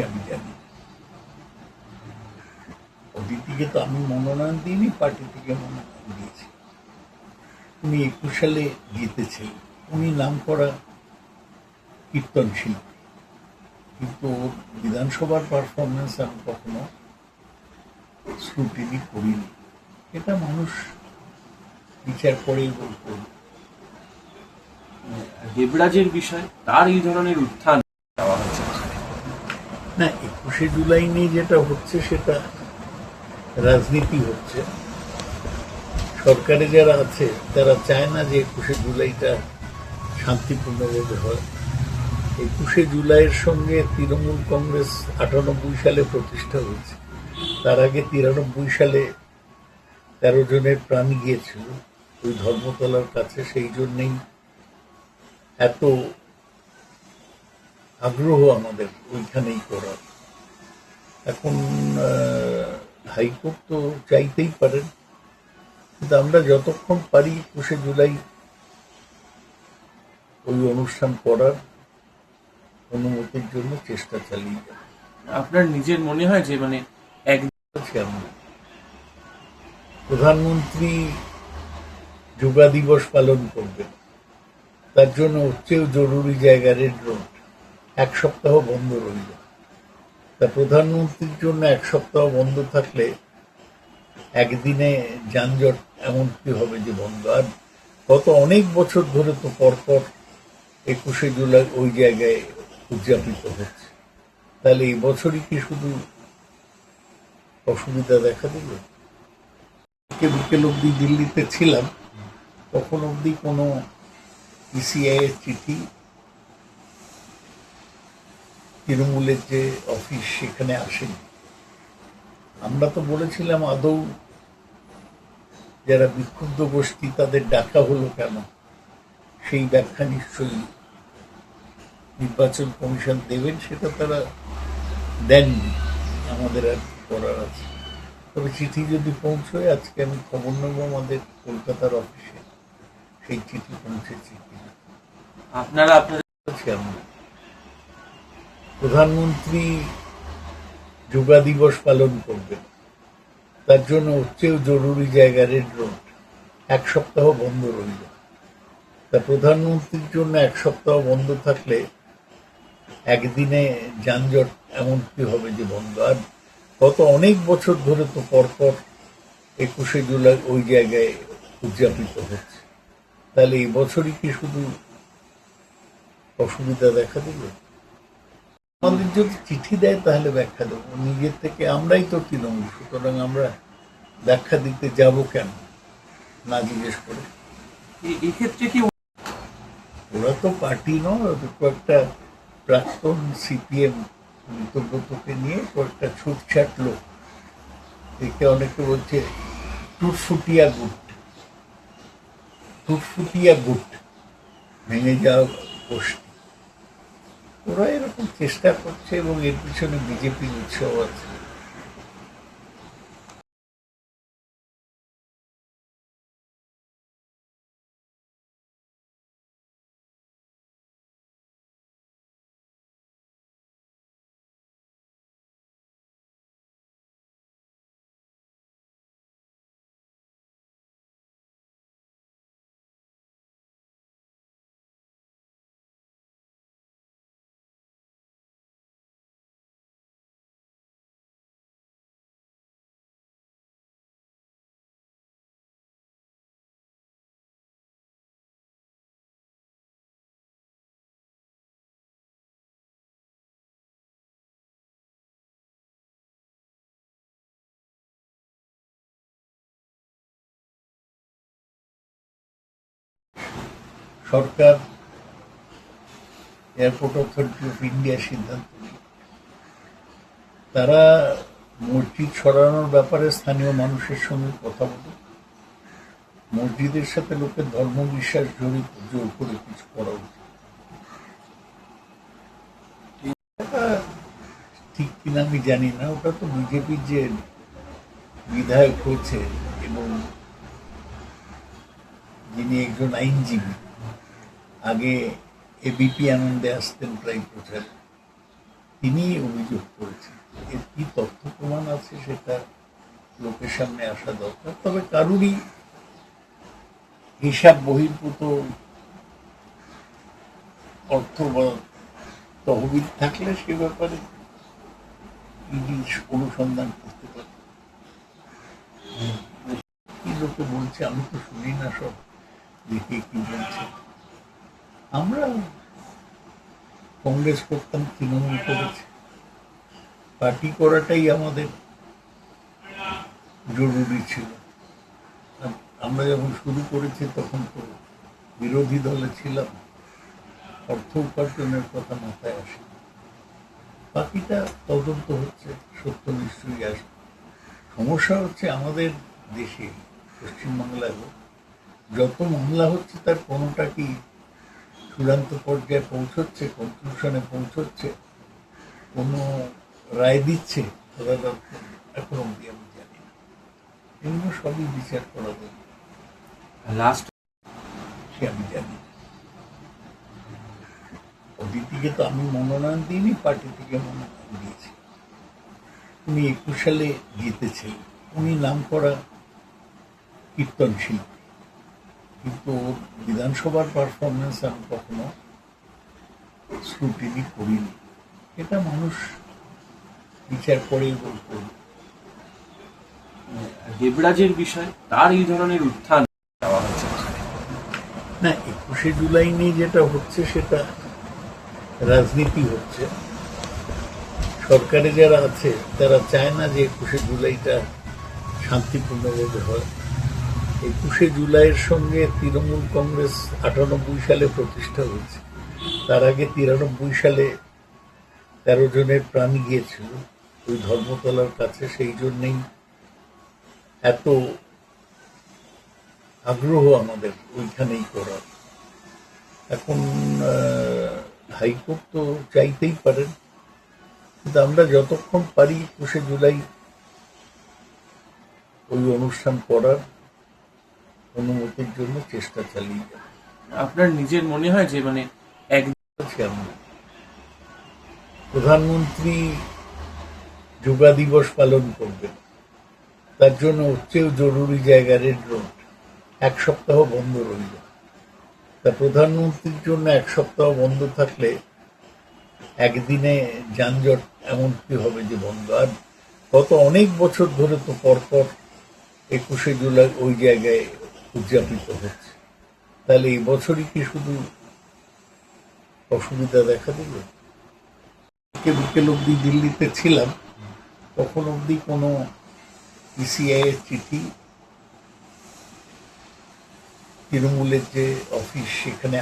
আমি জানি। অদিতিকে তো আমি মনোনয়ন দিইনি, পার্টি থেকে মনোনয়ন দিয়েছি। উনি 21 সালে জিতেছিলেন। উনি নাম করা কীর্তন শিল্পী, কিন্তু ওর বিধানসভার পারফরমেন্স আমি কখনো স্ক্রুটিনি করিনি। এটা মানুষ বিচার করেই বলতে। দেবরাজের বিষয় তার এই ধরনের উত্থান দেওয়া হচ্ছে না, 21শে জুলাই নিয়ে যেটা হচ্ছে সেটা রাজনীতি হচ্ছে। সরকারে যারা আছে তারা চায় না যে 21শে জুলাইটা শান্তিপূর্ণভাবে হয়। 21শে জুলাইয়ের সঙ্গে তৃণমূল কংগ্রেস 98 সালে প্রতিষ্ঠা হয়েছে। তার আগে 93 সালে 13 জনের প্রাণ গিয়েছিল ওই ধর্মতলার কাছে। সেই জন্যেই এত আগ্রহ আমাদের ওইখানেই করার। এখন হাইকোর্ট তো চাইতেই পারেন, কিন্তু আমরা যতক্ষণ পারি 21শে জুলাই ওই অনুষ্ঠান করার অনুমতির জন্য চেষ্টা চালিয়ে যাবো। আপনার নিজের মনে হয় যে আমরা প্রধানমন্ত্রী যোগা দিবস পালন করবেন, তার জন্য হচ্ছেও জরুরি জায়গা রেড রোড 1 সপ্তাহ বন্ধ রইল। তা প্রধানমন্ত্রীর জন্য 1 সপ্তাহ বন্ধ থাকলে একদিনে যানজট এমন কি হবে যে বন্ধ? আর গত অনেক বছর ধরে তো পরপর 21শে জুলাই ওই জায়গায় উদযাপিত হচ্ছে। তাহলে এই বছরই কি শুধু অসুবিধা দেখা দিল? বিকেল অব্দি দিল্লিতে ছিলাম, তখন অব্দি কোনো ইসিআই এর চিঠি তৃণমূলের যে অফিস সেখানে আসেনি। আমরা তো বলেছিলাম আদৌ যারা বিক্ষুব্ধ গোষ্ঠী তাদের ডাকা হলো কেন, সেই ব্যাখ্যা নিশ্চয়ই নির্বাচন কমিশন দেবেন, সেটা তারা দেননি। আমাদের আর কি করার আছে? তবে চিঠি যদি পৌঁছয়, আজকে আমি খবর নেব আমাদের কলকাতার অফিসে সেই চিঠি পৌঁছেছে কিনা। আপনারা আমরা প্রধানমন্ত্রী যোগা দিবস পালন করবেন, তার জন্য হচ্ছেও জরুরি জায়গা রেড রোড 1 সপ্তাহ বন্ধ রইল। তা প্রধানমন্ত্রীর জন্য 1 সপ্তাহ বন্ধ থাকলে একদিনে যানজট এমন কি হবে যে বন্ধ? আর গত অনেক বছর ধরে তো পরপর 21শে জুলাই ওই জায়গায় উদযাপিত হচ্ছে। তাহলে এই বছরই কি শুধু অসুবিধা দেখা দিল? আমাদের যদি চিঠি দেয় তাহলে ব্যাখ্যা দেবো। নিজের থেকে আমরাই তো তৃণমূল, সুতরাং আমরা ব্যাখ্যা দিতে যাব কেন না জিজ্ঞেস করে? এক্ষেত্রে কি ওরা তো পার্টি নয়, কয়েকটা প্রাক্তন সিপিএম মিত্রব্রতকে নিয়ে কয়েকটা ছুটছাট লোক, দেখে অনেকে বলছে টুটফুটিয়া গুট, টুটফুটিয়া গুট, ভেঙে যাওয়া গোষ্ঠী। ওরা এরকম চেষ্টা করছে এবং এর পিছনে বিজেপির উৎসাহ আছে। সরকার, এয়ারপোর্ট অথরিটি অফ ইন্ডিয়া সিদ্ধান্ত নিল তারা মসজিদ সরানোর ব্যাপারে স্থানীয় মানুষের সঙ্গে কথা বলে মসজিদের সাথে লোকের ধর্ম বিশ্বাস জড়িত জোর করে কিছু করা উচিত। ঠিক কিনা আমি জানি না, ওটা তো বিজেপির যে বিধায়ক হয়েছে এবং যিনি একজন আইনজীবী, আগে এবিপি আনন্দে আসতেন প্রায় প্রচার, তিনি অভিযোগ করেছেন। এর কি তথ্য প্রমাণ আছে সেটা লোকের সামনে আসা দরকার। তবে কারুরই হিসাব বহির্ভূত অর্থ বা তহবিল থাকলে সে ব্যাপারে ইডি অনুসন্ধান করতে পারে। কি লোকে বলছে আমি তো শুনি না, সব দেখে কি বলছে। আমরা কংগ্রেস করতাম, তৃণমূল করেছি, পার্টি করাটাই আমাদের জরুরি ছিল। আর আমরা যখন শুরু করেছি তখন তো বিরোধী দলে ছিলাম, অর্থ উপার্জনের কথা মাথায় আসে। বাকিটা তদন্ত হচ্ছে, সত্য নিশ্চয়ই আসবে। সমস্যা হচ্ছে আমাদের দেশে, পশ্চিমবাংলায় যত মামলা হচ্ছে তার কোনোটা কি চূড়ান্ত পর্যায়ে পৌঁছচ্ছে, কনক্লুশনে পৌঁছচ্ছে, কোনো রায় দিচ্ছে আদালত, এখন অব্দি আমি জানি না। এগুলো সবই বিচার করা যাবে, লাস্ট সে আমি জানি না। অদিতিকে তো আমি মনোনয়ন দিইনি, পার্টি থেকে মনোনয়ন দিয়েছি। উনি 21 সালে জিতেছেন, উনি নাম করা কীর্তন শিল্পী, কিন্তু ওর বিধানসভার পারফরমেন্স আমি কখনো স্ক্রুটিনি করিনি। এটা মানুষ বিচার করেই বলতে। দেবরাজের বিষয় তার এই ধরনের উত্থান দেওয়া হচ্ছে। না, 21শে জুলাই নিয়ে যেটা হচ্ছে সেটা রাজনীতি হচ্ছে। সরকারে যারা আছে তারা চায় না যে 21শে জুলাইটা শান্তিপূর্ণভাবে হয়। 21শে জুলাইয়ের সঙ্গে তৃণমূল কংগ্রেস 98 সালে প্রতিষ্ঠা হয়েছে। তার আগে 93 সালে 13 জনের প্রাণ গিয়েছিল ওই ধর্মতলার কাছে। সেই জন্যেই এত আগ্রহ আমাদের ওইখানেই করার। এখন হাইকোর্ট তো চাইতেই পারেন, কিন্তু আমরা যতক্ষণ পারি 21শে জুলাই ওই অনুষ্ঠান করার অনুমতির জন্য চেষ্টা চালিয়ে যাব। আপনার নিজের মনে হয় যে এক আমরা প্রধানমন্ত্রী যোগা দিবস পালন করবেন, তার জন্য হচ্ছেও জরুরি জায়গা রেড রোড 1 সপ্তাহ বন্ধ রইল। তা প্রধানমন্ত্রীর জন্য 1 সপ্তাহ বন্ধ থাকলে একদিনে যানজট এমন কি হবে যে বন্ধ? আর গত অনেক বছর ধরে তো পরপর 21শে জুলাই ওই জায়গায় উদযাপিত হচ্ছে। তাহলে এই বছরই কি শুধু অসুবিধা দেখা দিল? বিকেল অব্দি দিল্লিতে ছিলাম, তখন অব্দি কোনো ইসিআই এর চিঠি, তৃণমূলের যে অফিস সেখানে